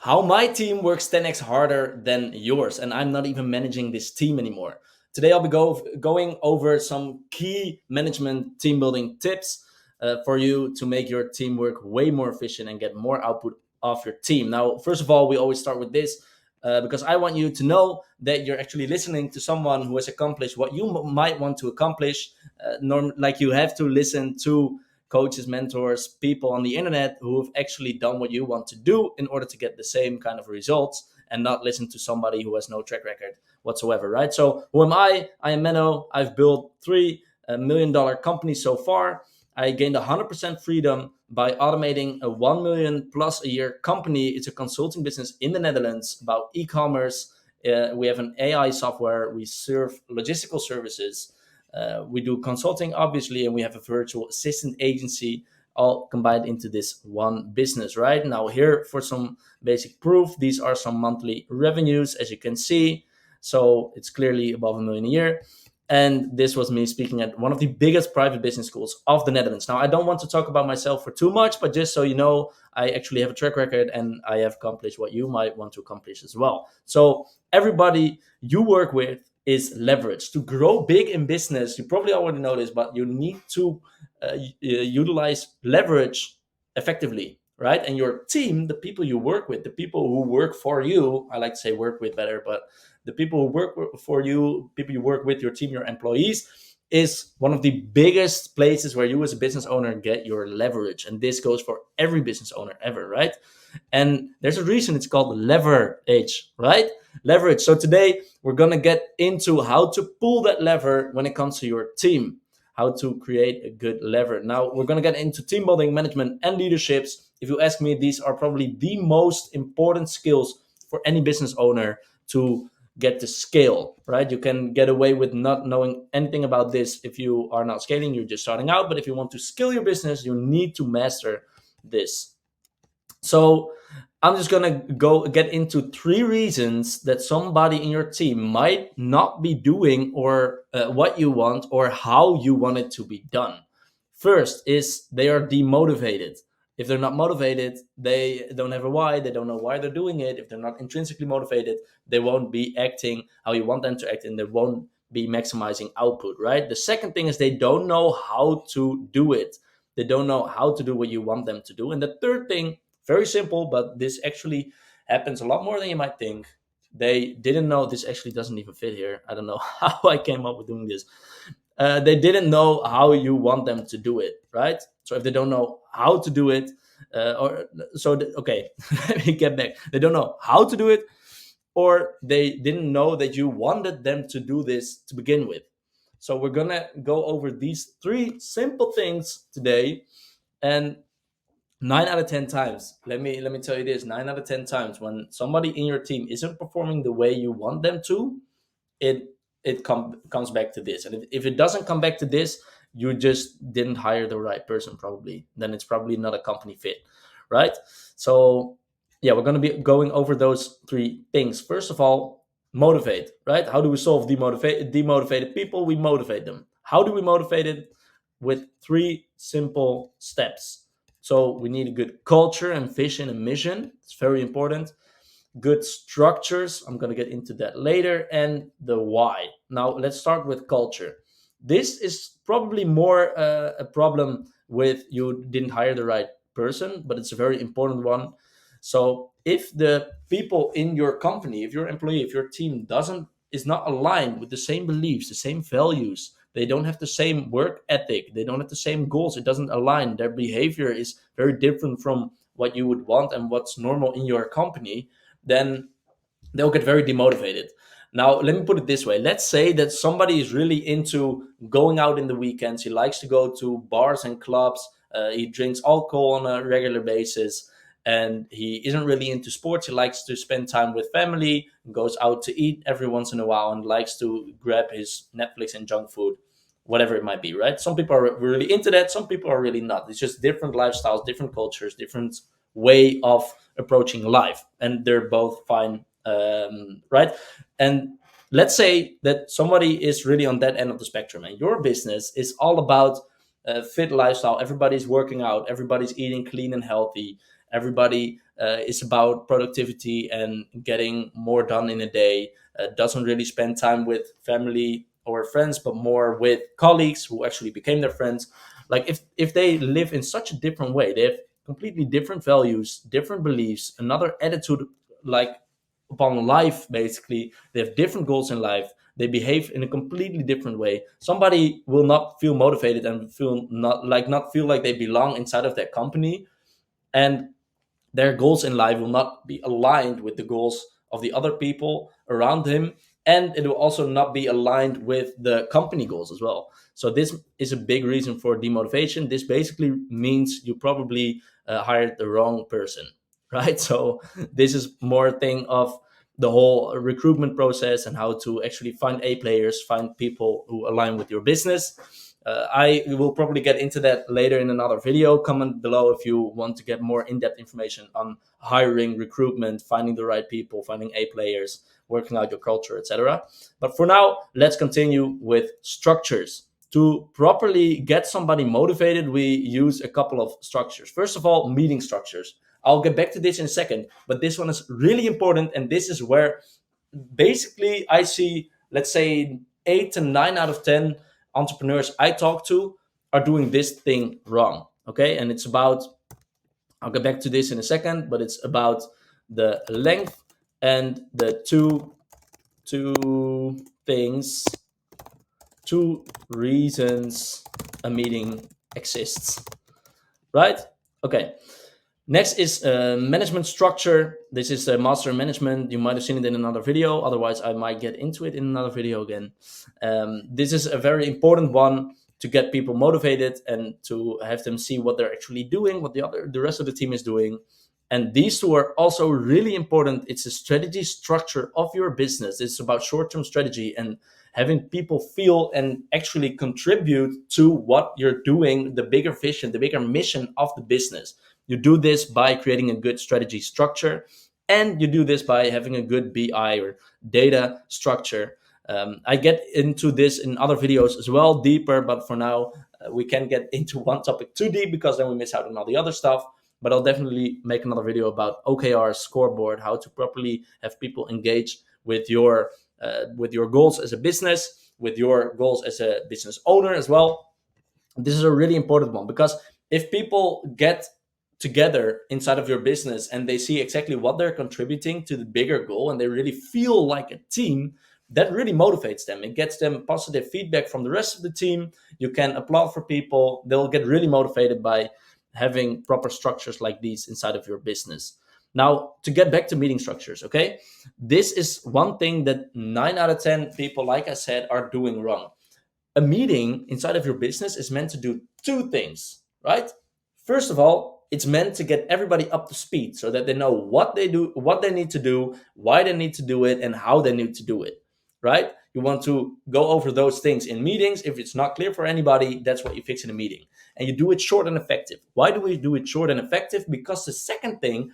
how my team works 10x harder than yours, and I'm not even managing this team anymore. Today, I'll be going over some key management team building tips for you to make your team work way more efficient and get more output of your team. Now, first of all, we always start with this because I want you to know that you're actually listening to someone who has accomplished what you might want to accomplish. Like you have to listen to coaches, mentors, people on the internet who have actually done what you want to do in order to get the same kind of results, and not listen to somebody who has no track record whatsoever, right? So who am I? I am Menno. I've built $3 million companies so far. I gained 100% freedom by automating a 1 million plus a year company. It's a consulting business in the Netherlands about e-commerce. We have an AI software. We serve logistical services. We do consulting, obviously, and we have a virtual assistant agency, all combined into this one business, right? Now, here for some basic proof, these are some monthly revenues, as you can see. So it's clearly above 1 million a year. And this was me speaking at one of the biggest private business schools of the Netherlands. Now, I don't want to talk about myself for too much, but just so you know, I actually have a track record and I have accomplished what you might want to accomplish as well. So, everybody you work with is leverage. To grow big in business, you probably already know this, but you need to utilize leverage effectively, right? And your team, the people you work with, the people who work for you, I like to say work with better, but the people who work for you, people you work with, your team, your employees, is one of the biggest places where you as a business owner get your leverage. And this goes for every business owner ever, right? And there's a reason it's called leverage, right? Leverage. So today we're going to get into how to pull that lever when it comes to your team, how to create a good lever. Now we're going to get into team building, management, and leaderships. If you ask me, these are probably the most important skills for any business owner to get to scale, right? You can get away with not knowing anything about this if you are not scaling, you're just starting out. But if you want to scale your business, you need to master this. So I'm just gonna go get into 3 reasons that somebody in your team might not be doing or what you want or how you want it to be done. First is they are demotivated. If they're not motivated, they don't have a why, they don't know why they're doing it. If they're not intrinsically motivated, they won't be acting how you want them to act, and they won't be maximizing output, right? The second thing is they don't know how to do it. They don't know how to do what you want them to do. And the third thing, very simple, but this actually happens a lot more than you might think. They didn't know, this actually doesn't even fit here. I don't know how I came up with doing this. They didn't know how you want them to do it, right? So if they don't know how to do it, okay, let me get back. They don't know how to do it, or they didn't know that you wanted them to do this to begin with. So we're gonna go over these 3 simple things today, and 9 out of 10 times, let me tell you this: 9 out of 10 times, when somebody in your team isn't performing the way you want them to, it comes back to this. And if it doesn't come back to this, you just didn't hire the right person, probably. Then it's probably not a company fit, right? So yeah, we're going to be going over those 3 things. First of all, motivate, right? How do we solve demotivated people? We motivate them. How do we motivate it? With 3 simple steps. So we need a good culture and vision and mission. It's very important. Good structures, I'm going to get into that later, and the why. Now let's start with culture. This is probably more a problem with you didn't hire the right person, but it's a very important one. So if the people in your company, if your employee, if your team doesn't is not aligned with the same beliefs, the same values, they don't have the same work ethic, they don't have the same goals, it doesn't align, their behavior is very different from what you would want and what's normal in your company, then they'll get very demotivated. Now, let me put it this way. Let's say that somebody is really into going out in the weekends. He likes to go to bars and clubs. He drinks alcohol on a regular basis, and he isn't really into sports. He likes to spend time with family, goes out to eat every once in a while, and likes to grab his Netflix and junk food, whatever it might be, right? Some people are really into that. Some people are really not. It's just different lifestyles, different cultures, different way of approaching life, and they're both fine, right? And let's say that somebody is really on that end of the spectrum, and your business is all about fit lifestyle. Everybody's working out, everybody's eating clean and healthy, everybody is about productivity and getting more done in a day, doesn't really spend time with family or friends, but more with colleagues who actually became their friends. Like if they live in such a different way, they have completely different values, different beliefs, another attitude, like upon life. Basically, they have different goals in life, they behave in a completely different way. Somebody will not feel motivated and feel not feel like they belong inside of that company, and their goals in life will not be aligned with the goals of the other people around him, and it will also not be aligned with the company goals as well. So this is a big reason for demotivation. This basically means you probably hired the wrong person, right? So this is more a thing of the whole recruitment process and how to actually find A players, find people who align with your business. I will probably get into that later in another video. Comment below if you want to get more in-depth information on hiring, recruitment, finding the right people, finding A players, working out your culture, etc. But for now, let's continue with structures. To properly get somebody motivated, we use a couple of structures. First of all, meeting structures. I'll get back to this in a second, but this one is really important, and this is where basically I see, let's say, 8 to 9 out of 10 entrepreneurs I talk to are doing this thing wrong. Okay, and it's about, I'll get back to this in a second, but it's about the length and the two things, two reasons a meeting exists, right? Okay. Next is management structure. This is master management. You might have seen it in another video. Otherwise, I might get into it in another video again. This is a very important one to get people motivated and to have them see what they're actually doing, what the rest of the team is doing. And these two are also really important. It's a strategy structure of your business. It's about short-term strategy and having people feel and actually contribute to what you're doing, the bigger vision, the bigger mission of the business. You do this by creating a good strategy structure, and you do this by having a good BI or data structure. I get into this in other videos as well, deeper, but for now, we can't get into one topic too deep because then we miss out on all the other stuff. But I'll definitely make another video about OKR scoreboard, how to properly have people engage with your goals as a business, with your goals as a business owner as well. This is a really important one, because if people get together inside of your business and they see exactly what they're contributing to the bigger goal and they really feel like a team, that really motivates them. It gets them positive feedback from the rest of the team. You can applaud for people. They'll get really motivated by having proper structures like these inside of your business. Now, to get back to meeting structures, okay? This is one thing that 9 out of 10 people, like I said, are doing wrong. A meeting inside of your business is meant to do two things, right? First of all, it's meant to get everybody up to speed so that they know what they do, what they need to do, why they need to do it, and how they need to do it, right? You want to go over those things in meetings. If it's not clear for anybody, that's what you fix in a meeting. And you do it short and effective. Why do we do it short and effective? Because the second thing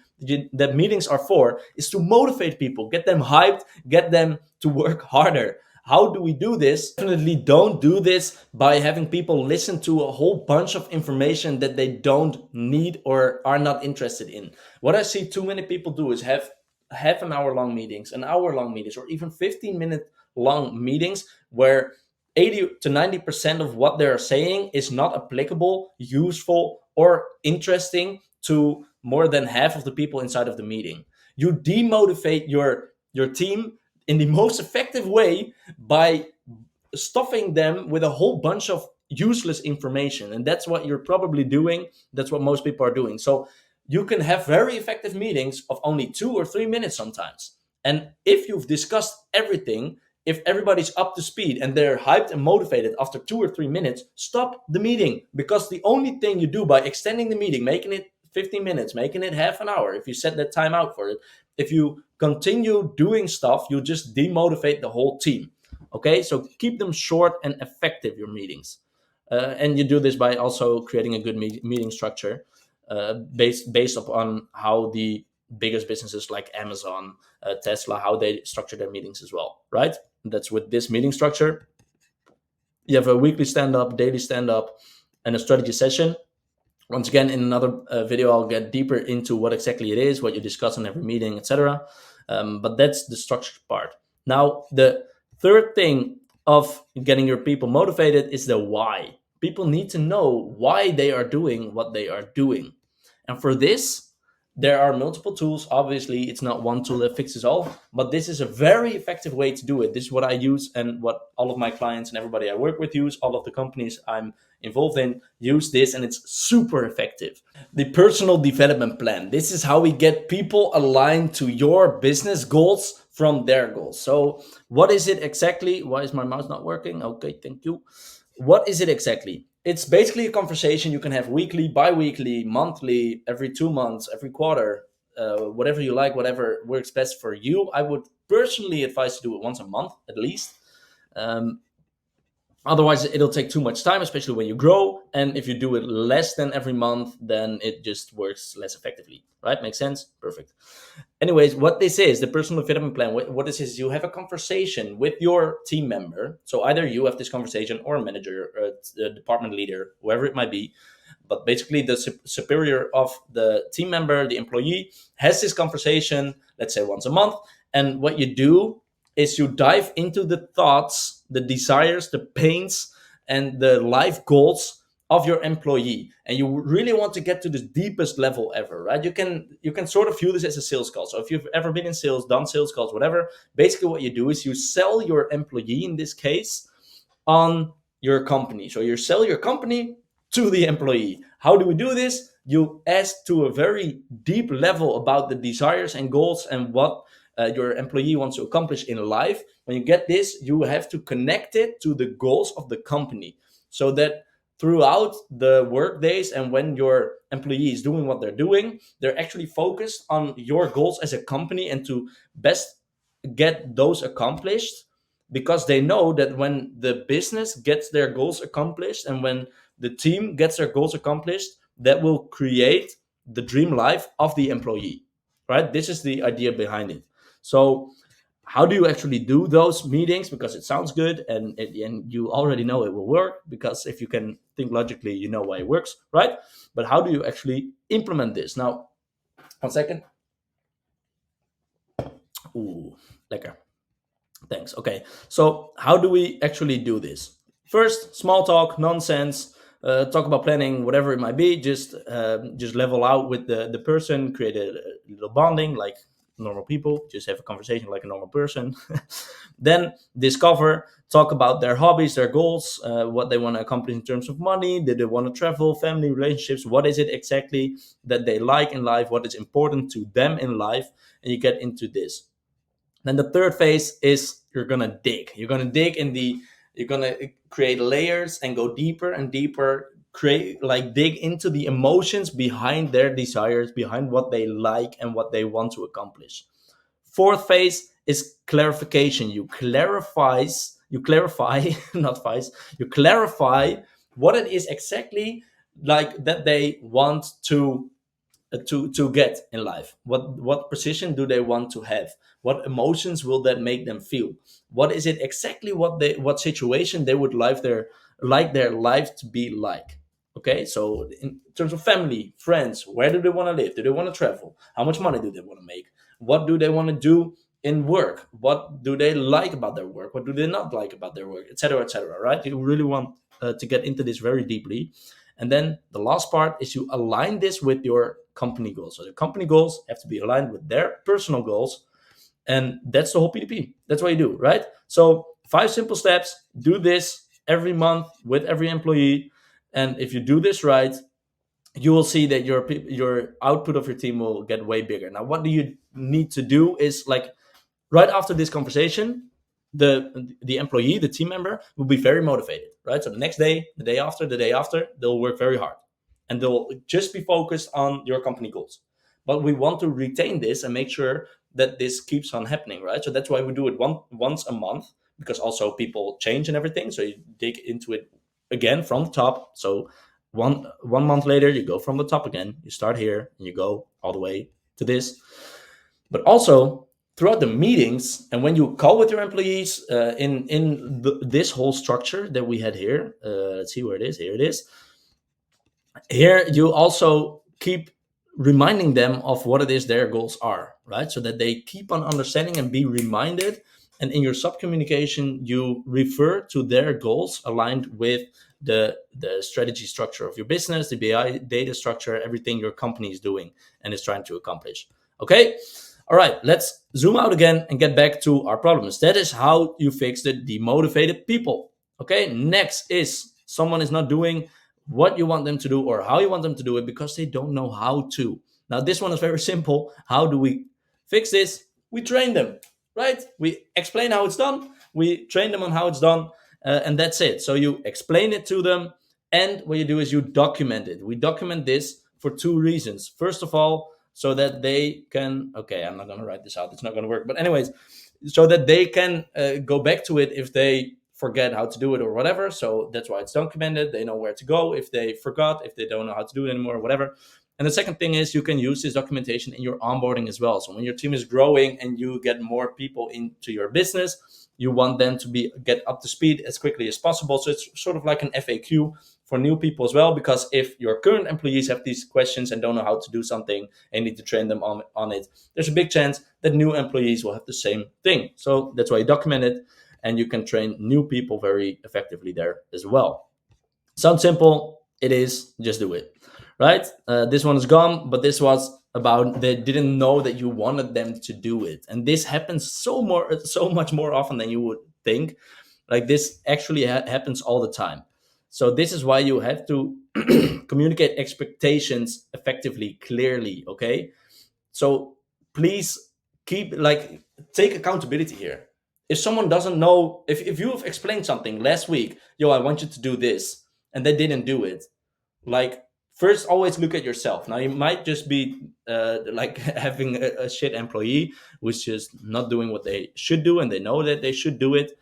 that meetings are for is to motivate people, get them hyped, get them to work harder. How do we do this? Definitely don't do this by having people listen to a whole bunch of information that they don't need or are not interested in. What I see too many people do is have half an hour long meetings, an hour long meetings, or even 15-minute long meetings where 80 to 90% of what they're saying is not applicable, useful, or interesting to more than half of the people inside of the meeting. You demotivate your team in the most effective way by stuffing them with a whole bunch of useless information. And that's what you're probably doing. That's what most people are doing. So you can have very effective meetings of only 2 or 3 minutes sometimes. And if you've discussed everything, if everybody's up to speed and they're hyped and motivated after 2 or 3 minutes, stop the meeting. Because the only thing you do by extending the meeting, making it 15 minutes, making it half an hour, if you set that time out for it, if you continue doing stuff, you just demotivate the whole team. Okay, so keep them short and effective, your meetings. And you do this by also creating a good meeting structure based upon how the biggest businesses like Amazon, Tesla, how they structure their meetings as well, right? That's with this meeting structure. You have a weekly stand-up, daily stand-up, and a strategy session. Once again, in another video, I'll get deeper into what exactly it is, what you discuss in every meeting, etc. But that's the structured part. Now, the third thing of getting your people motivated is the why. People need to know why they are doing what they are doing. And for this, there are multiple tools. Obviously, it's not one tool that fixes all, but this is a very effective way to do it. This is what I use and what all of my clients and everybody I work with use. All of the companies I'm involved in use this, and it's super effective. The personal development plan. This is how we get people aligned to your business goals from their goals. So, what is it exactly? Why is my mouse not working? Okay, thank you. What is it exactly? It's basically a conversation you can have weekly, bi-weekly, monthly, every 2 months, every quarter, whatever you like, whatever works best for you. I would personally advise to do it once a month at least. Um, Otherwise, it'll take too much time, especially when you grow. And if you do it less than every month, then it just works less effectively. Right? Makes sense? Perfect. Anyways, what this is, the personal development plan, what this is, you have a conversation with your team member. So either you have this conversation or a manager, or a department leader, whoever it might be. But basically, the superior of the team member, the employee, has this conversation, let's say once a month. And what you do is you dive into the thoughts, the desires, the pains, and the life goals of your employee, and you really want to get to the deepest level ever, right? You can sort of view this as a sales call. So if you've ever been in sales, done sales calls, whatever, basically what you do is you sell your employee, in this case, on your company. So you sell your company to the employee. How do we do this? You ask to a very deep level about the desires and goals and what your employee wants to accomplish in life. When you get this, you have to connect it to the goals of the company, so that throughout the work days and when your employee is doing what they're doing, they're actually focused on your goals as a company and to best get those accomplished, because they know that when the business gets their goals accomplished and when the team gets their goals accomplished, that will create the dream life of the employee, right? This is the idea behind it. So how do you actually do those meetings? Because it sounds good, and you already know it will work, because if you can think logically, you know why it works, right? But how do you actually implement this? Now, 1 second. Ooh, lekker. Thanks. Okay. So, how do we actually do this? First, small talk, nonsense. Talk about planning, whatever it might be. Just level out with the person, create a little bonding like normal people. Just have a conversation like a normal person. Then discover, talk about their hobbies, their goals, what they want to accomplish in terms of money. Do they want to travel, family, relationships? What is it exactly that they like in life? What is important to them in life? And you get into this. Then the third phase is you're gonna dig. You're gonna create layers and go deeper and deeper. Create, like, dig into the emotions behind their desires, behind what they like and what they want to accomplish. Fourth phase is clarification. You clarify, not vice. You clarify what it is exactly like that they want to get in life. What position do they want to have? What emotions will that make them feel? What is it exactly, what situation they would like their life to be like? Okay, so in terms of family, friends, where do they want to live? Do they want to travel? How much money do they want to make? What do they want to do in work? What do they like about their work? What do they not like about their work, etc., etc., right? You really want to get into this very deeply. And then the last part is you align this with your company goals. So the company goals have to be aligned with their personal goals. And that's the whole PDP. That's what you do, right? So 5 simple steps. Do this every month with every employee. And if you do this right, you will see that your output of your team will get way bigger. Now, what do you need to do is, like, right after this conversation, the employee, the team member, will be very motivated, right? So the next day, the day after, they'll work very hard, and they'll just be focused on your company goals. But we want to retain this and make sure that this keeps on happening, right? So that's why we do it once a month, because also people change and everything. So you dig into it again from the top. So one month later, you go from the top again. You start here and you go all the way to this. But also, throughout the meetings and when you call with your employees, in this whole structure that we had here, let's see where it is. Here it is. Here you also keep reminding them of what it is their goals are, right? So that they keep on understanding and be reminded. And in your sub communication, you refer to their goals aligned with the strategy structure of your business, the BI data structure, everything your company is doing and is trying to accomplish. Okay. All right, let's zoom out again and get back to our problems. That is how you fix the demotivated people. Okay, next is someone is not doing what you want them to do or how you want them to do it because they don't know how to. Now, this one is very simple. How do we fix this? We train them, right? We explain how it's done, we train them on how it's done, and that's it. So you explain it to them, and what you do is you document it. We document this for two reasons. First of all, so that they can, okay, I'm not going to write this out, it's not going to work, but anyways, so that they can go back to it if they forget how to do it or whatever. So that's why it's documented. They know where to go if they forgot, if they don't know how to do it anymore, whatever. And the second thing is you can use this documentation in your onboarding as well. So when your team is growing and you get more people into your business, you want them to be get up to speed as quickly as possible. So it's sort of like an FAQ for new people as well, because if your current employees have these questions and don't know how to do something and need to train them on it, there's a big chance that new employees will have the same thing. So that's why you document it, and you can train new people very effectively there as well. Sounds simple. It is. Just do it. Right? This one is gone, but this was about they didn't know that you wanted them to do it, and this happens so much more often than you would think. Like this actually happens all the time. So this is why you have to communicate expectations effectively, clearly. Okay, so please keep like take accountability here. If someone doesn't know, if you have explained something last week, yo, I want you to do this, and they didn't do it, like first always look at yourself. Now you might just be like having a shit employee who's just not doing what they should do and they know that they should do it.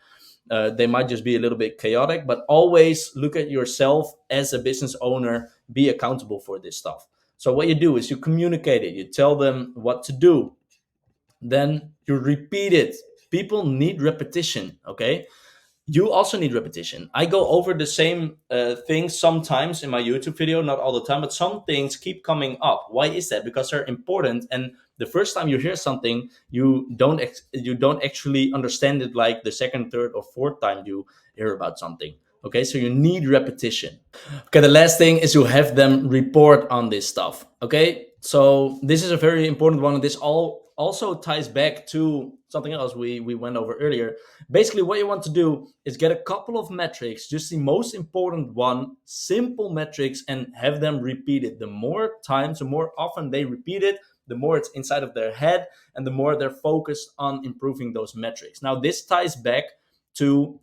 They might just be a little bit chaotic, but always look at yourself as a business owner. Be accountable for this stuff. So what you do is you communicate it, you tell them what to do, then you repeat it. People need repetition. Okay, you also need repetition. I go over the same things sometimes in my YouTube video, not all the time, but some things keep coming up. Why is that? Because they're important, and the first time you hear something, you don't actually understand it like the second, third, or fourth time you hear about something. Okay, so you need repetition. Okay, the last thing is you have them report on this stuff. Okay, so this is a very important one. This all also ties back to something else we went over earlier. Basically, what you want to do is get a couple of metrics, just the most important one, simple metrics, and have them repeat it. The more times, the more often they repeat it, the more it's inside of their head, and the more they're focused on improving those metrics. Now, this ties back to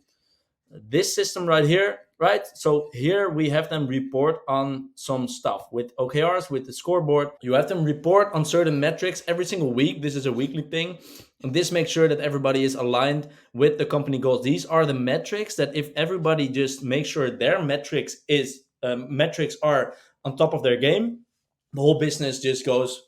this system right here, right? So here we have them report on some stuff with OKRs, with the scoreboard. You have them report on certain metrics every single week. This is a weekly thing. And this makes sure that everybody is aligned with the company goals. These are the metrics that if everybody just makes sure their metrics are on top of their game, the whole business just goes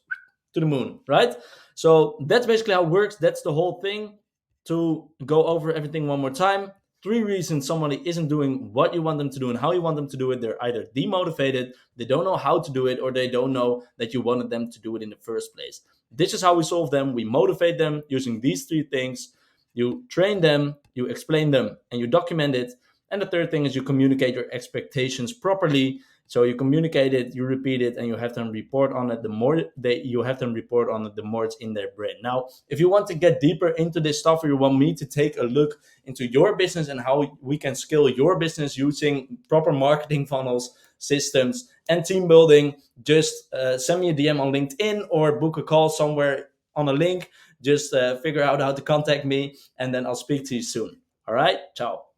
to the moon, right? So that's basically how it works. That's the whole thing. To go over everything one more time, three reasons somebody isn't doing what you want them to do and how you want them to do it. They're either demotivated, they don't know how to do it, or they don't know that you wanted them to do it in the first place. This is how we solve them. We motivate them using these three things. You train them, you explain them, and you document it. And the third thing is you communicate your expectations properly. So you communicate it, you repeat it, and you have them report on it. The more you have them report on it, the more it's in their brain. Now, if you want to get deeper into this stuff, or you want me to take a look into your business and how we can scale your business using proper marketing funnels, systems, and team building, just send me a DM on LinkedIn or book a call somewhere on a link. Just figure out how to contact me, and then I'll speak to you soon. All right, ciao.